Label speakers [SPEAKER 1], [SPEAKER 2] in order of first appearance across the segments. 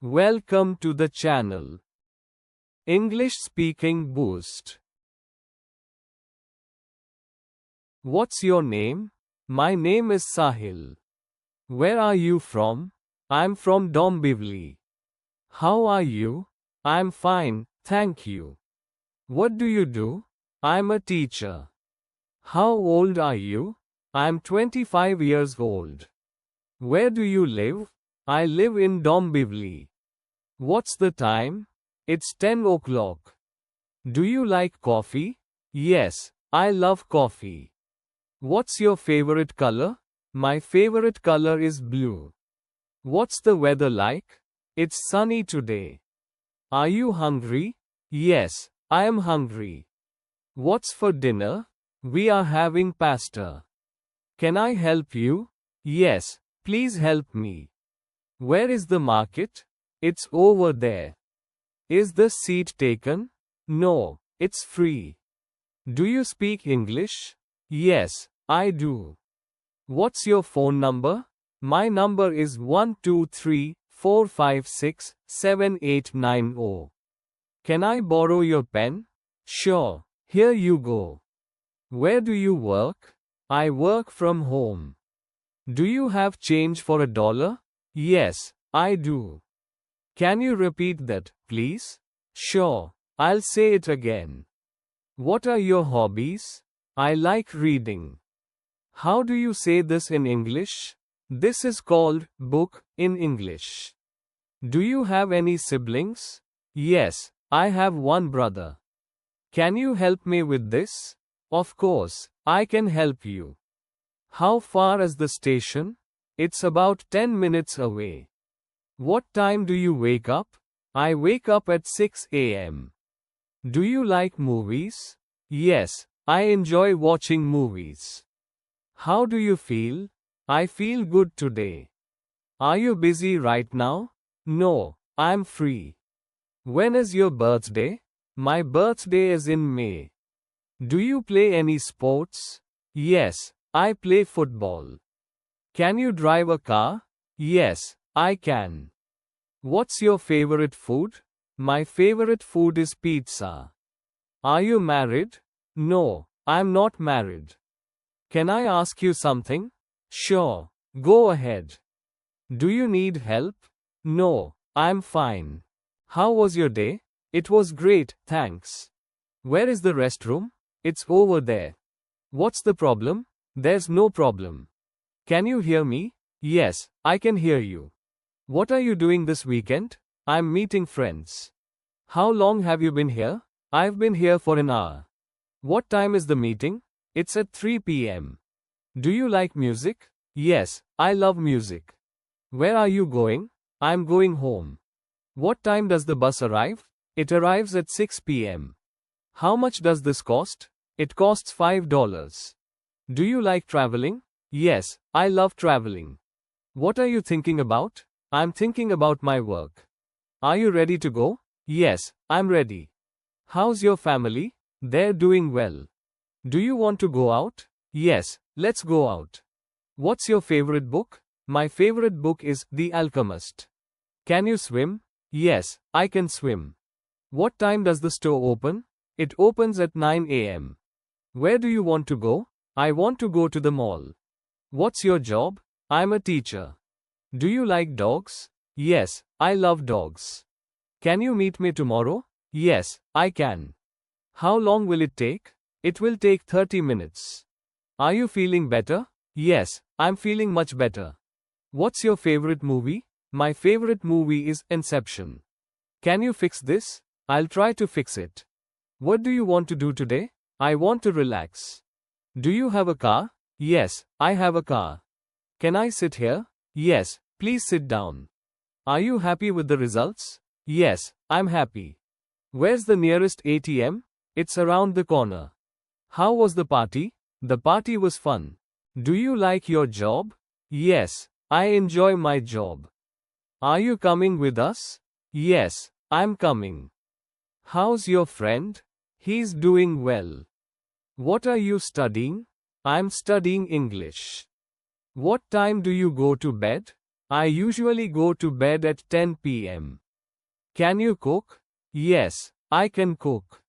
[SPEAKER 1] Welcome to the channel. English Speaking Boost. What's your name? My name is Sahil. Where are you from? I'm from Dombivli. How are you? I'm fine, thank you. What do you do? I'm a teacher. How old are you? I'm 25 years old. Where do you live? I live in Dombivli. What's the time? It's 10 o'clock. Do you like coffee? Yes, I love coffee. What's your favorite color? My favorite color is blue. What's the weather like? It's sunny today. Are you hungry? Yes, I am hungry. What's for dinner? We are having pasta. Can I help you? Yes, please help me. Where is the market? It's over there. Is the seat taken? No, it's free. Do you speak English? Yes, I do. What's your phone number? My number is 123-456-7890. Can I borrow your pen? Sure, here you go. Where do you work? I work from home. Do you have change for $1? Yes, I do. Can you repeat that, please? Sure, I'll say it again. What are your hobbies? I like reading. How do you say this in English? This is called book in English. Do you have any siblings? Yes, I have one brother. Can you help me with this? Of course, I can help you. How far is the station? It's about 10 minutes away. What time do you wake up? I wake up at 6 a.m. Do you like movies? Yes, I enjoy watching movies. How do you feel? I feel good today. Are you busy right now? No, I'm free. When is your birthday? My birthday is in May. Do you play any sports? Yes, I play football. Can you drive a car? Yes, I can. What's your favorite food? My favorite food is pizza. Are you married? No, I'm not married. Can I ask you something? Sure, go ahead. Do you need help? No, I'm fine. How was your day? It was great, thanks. Where is the restroom? It's over there. What's the problem? There's no problem. Can you hear me? Yes, I can hear you. What are you doing this weekend? I'm meeting friends. How long have you been here? I've been here for an hour. What time is the meeting? It's at 3 p.m. Do you like music? Yes, I love music. Where are you going? I'm going home. What time does the bus arrive? It arrives at 6 p.m. How much does this cost? It costs $5. Do you like traveling? Yes, I love traveling. What are you thinking about? I'm thinking about my work. Are you ready to go? Yes, I'm ready. How's your family? They're doing well. Do you want to go out? Yes, let's go out. What's your favorite book? My favorite book is The Alchemist. Can you swim? Yes, I can swim. What time does the store open? It opens at 9 a.m. Where do you want to go? I want to go to the mall. What's your job? I'm a teacher. Do you like dogs? Yes, I love dogs. Can you meet me tomorrow? Yes, I can. How long will it take? It will take 30 minutes. Are you feeling better? Yes, I'm feeling much better. What's your favorite movie? My favorite movie is Inception. Can you fix this? I'll try to fix it. What do you want to do today? I want to relax. Do you have a car? Yes, I have a car. Can I sit here? Yes, please sit down. Are you happy with the results? Yes, I'm happy. Where's the nearest ATM? It's around the corner. How was the party? The party was fun. Do you like your job? Yes, I enjoy my job. Are you coming with us? Yes, I'm coming. How's your friend? He's doing well. What are you studying? I'm studying English. What time do you go to bed? I usually go to bed at 10 p.m. Can you cook? Yes, I can cook.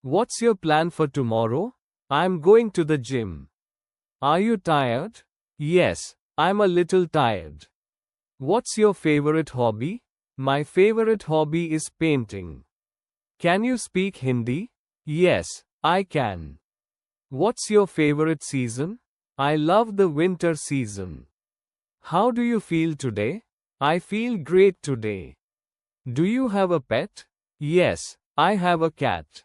[SPEAKER 1] What's your plan for tomorrow? I'm going to the gym. Are you tired? Yes, I'm a little tired. What's your favorite hobby? My favorite hobby is painting. Can you speak Hindi? Yes, I can. What's your favorite season? I love the winter season. How do you feel today? I feel great today. Do you have a pet? Yes, I have a cat.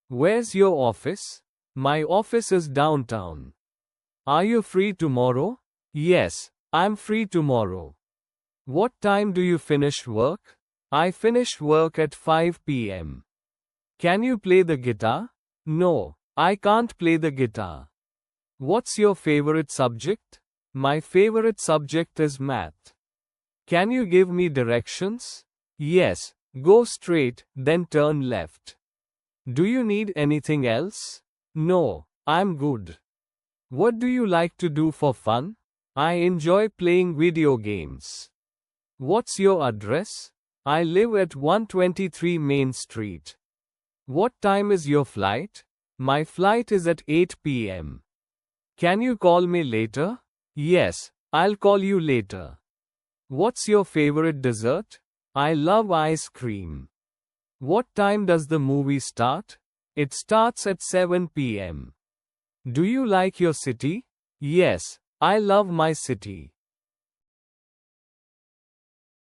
[SPEAKER 1] Where's your office? My office is downtown. Are you free tomorrow? Yes, I'm free tomorrow. What time do you finish work? I finish work at 5 p.m. Can you play the guitar? No, I can't play the guitar. What's your favorite subject? My favorite subject is math. Can you give me directions? Yes, go straight, then turn left. Do you need anything else? No, I'm good. What do you like to do for fun? I enjoy playing video games. What's your address? I live at 123 Main Street. What time is your flight? My flight is at 8 p.m. Can you call me later? Yes, I'll call you later. What's your favorite dessert? I love ice cream. What time does the movie start? It starts at 7 p.m. Do you like your city? Yes, I love my city.